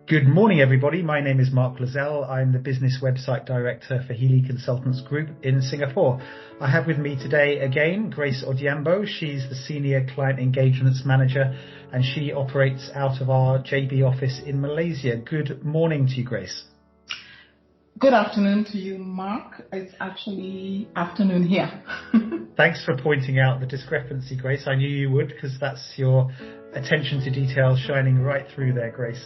Good morning, everybody. My name is Mark Lazelle. I'm the Business Website Director for Healy Consultants Group in Singapore. I have with me today again Grace Odhiambo. She's the Senior Client Engagements Manager and she operates out of our JB office in Malaysia. Good morning to you, Grace. Good afternoon to you, Mark. It's actually afternoon here. Thanks for pointing out the discrepancy, Grace. I knew you would because that's your attention to detail shining right through there, Grace.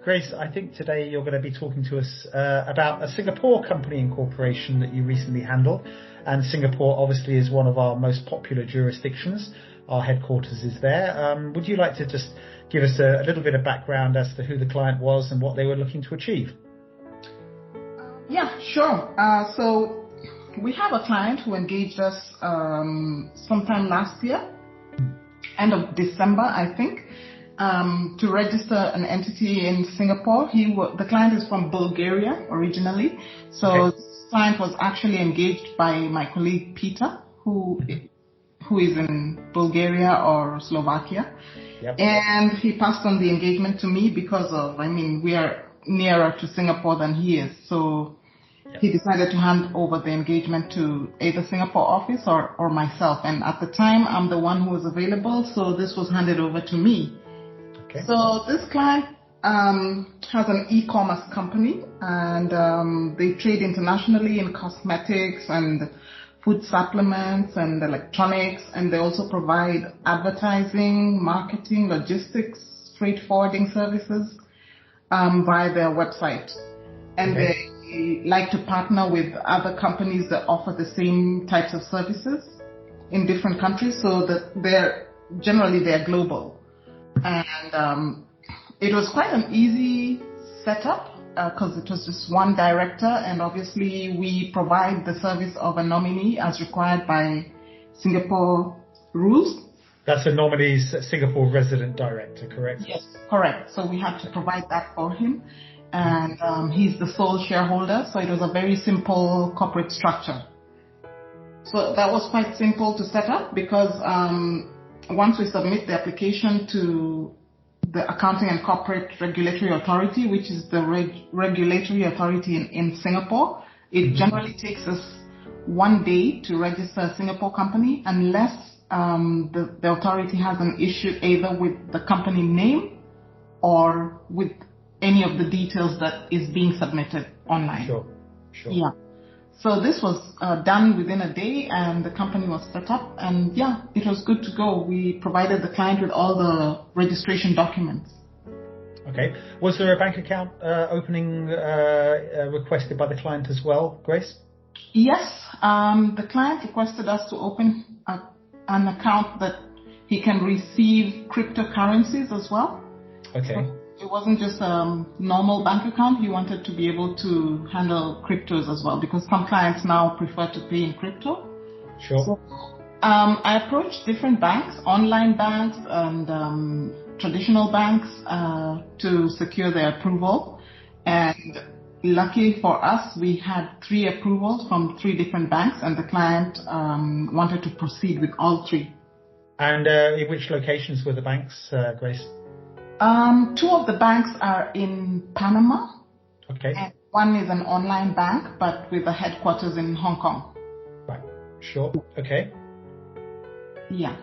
Grace, I think today you're going to be talking to us about a Singapore company incorporation that you recently handled. And Singapore obviously is one of our most popular jurisdictions. Our headquarters is there. Would you like to just give us a little bit of background as to who the client was and what they were looking to achieve? Yeah, sure. So we have a client who engaged us sometime last year, end of December, I think, to register an entity in Singapore. The client is from Bulgaria originally. So okay. This client was actually engaged by my colleague Peter, who is in Bulgaria or Slovakia. Yep. And he passed on the engagement to me because we are nearer to Singapore than he is. So yep. He decided to hand over the engagement to either Singapore office or myself. And at the time, I'm the one who was available. So this was handed over to me. Okay. So this client has an e-commerce company and they trade internationally in cosmetics and food supplements and electronics, and they also provide advertising, marketing, logistics, freight forwarding services via their website. And okay. They like to partner with other companies that offer the same types of services in different countries, so that they're global. And it was quite an easy setup because it was just one director, and obviously we provide the service of a nominee as required by Singapore rules. That's a nominee's Singapore resident director, correct? Yes, correct. So we had to provide that for him, and he's the sole shareholder, so it was a very simple corporate structure. So that was quite simple to set up because once we submit the application to the Accounting and Corporate Regulatory Authority, which is the regulatory authority in Singapore, it generally takes us 1 day to register a Singapore company unless the authority has an issue either with the company name or with any of the details that is being submitted online. Sure. Yeah. So this was done within a day and the company was set up, and yeah, it was good to go. We provided the client with all the registration documents. Okay. Was there a bank account opening requested by the client as well, Grace? Yes. The client requested us to open an account that he can receive cryptocurrencies as well. Okay. So it wasn't just a normal bank account. He wanted to be able to handle cryptos as well, because some clients now prefer to pay in crypto. Sure. So, I approached different banks, online banks and traditional banks to secure their approval. And lucky for us, we had 3 approvals from 3 different banks, and the client wanted to proceed with all 3. And in which locations were the banks, Grace? 2 of the banks are in Panama. Okay. And one is an online bank, but with a headquarters in Hong Kong. Right. Sure. Okay. Yeah.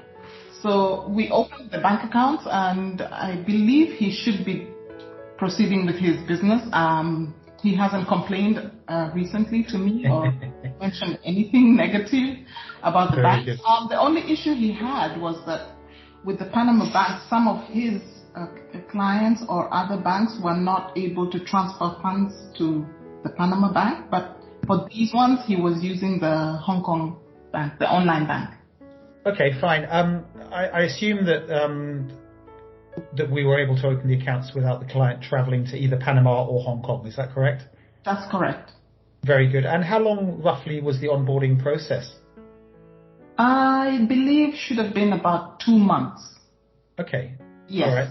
So we opened the bank accounts, and I believe he should be proceeding with his business. He hasn't complained recently to me or mentioned anything negative about the bank. The only issue he had was that with the Panama bank, some of his clients or other banks were not able to transfer funds to the Panama bank, but for these ones he was using the Hong Kong bank, the online bank. Okay, fine. I assume that that we were able to open the accounts without the client travelling to either Panama or Hong Kong. Is that correct? That's correct. Very good. And how long roughly was the onboarding process? I believe should have been about 2 months. Okay. Yes. All right.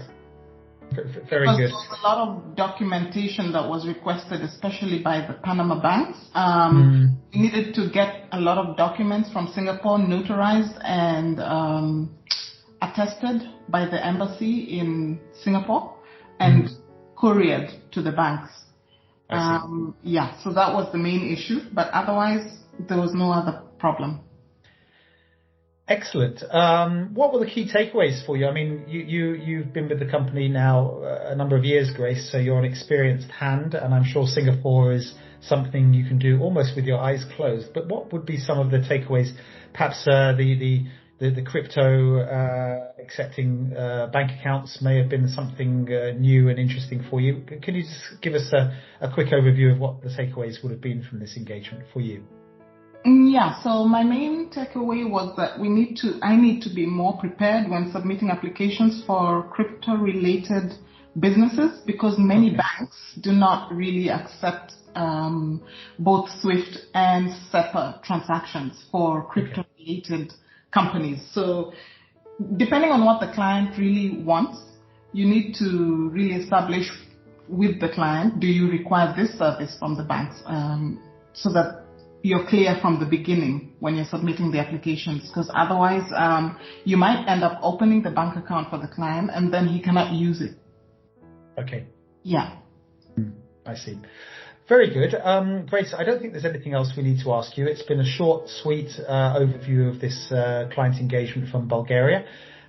Very good. There was a lot of documentation that was requested, especially by the Panama banks. We needed to get a lot of documents from Singapore notarized and attested by the embassy in Singapore. and couriered to the banks. I see. Yeah, so that was the main issue, but otherwise there was no other problem. Excellent. What were the key takeaways for you? I mean, you've been with the company now a number of years, Grace, so you're an experienced hand, and I'm sure Singapore is something you can do almost with your eyes closed. But what would be some of the takeaways? Perhaps the crypto accepting bank accounts may have been something new and interesting for you. Can you just give us a quick overview of what the takeaways would have been from this engagement for you? Yeah, so my main takeaway was that I need to be more prepared when submitting applications for crypto-related businesses, because many banks do not really accept both SWIFT and SEPA transactions for crypto-related companies. So depending on what the client really wants, you need to really establish with the client, do you require this service from the banks, so that you're clear from the beginning when you're submitting the applications, because otherwise you might end up opening the bank account for the client and then he cannot use it. Okay. Yeah. I see. Very good. Grace, I don't think there's anything else we need to ask you. It's been a short, sweet overview of this client engagement from Bulgaria.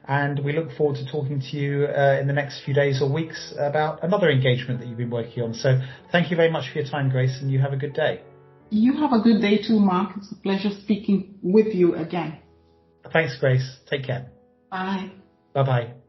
And we look forward to talking to you in the next few days or weeks about another engagement that you've been working on. So thank you very much for your time, Grace, and you have a good day. You have a good day too, Mark. It's a pleasure speaking with you again. Thanks, Grace. Take care. Bye. Bye-bye.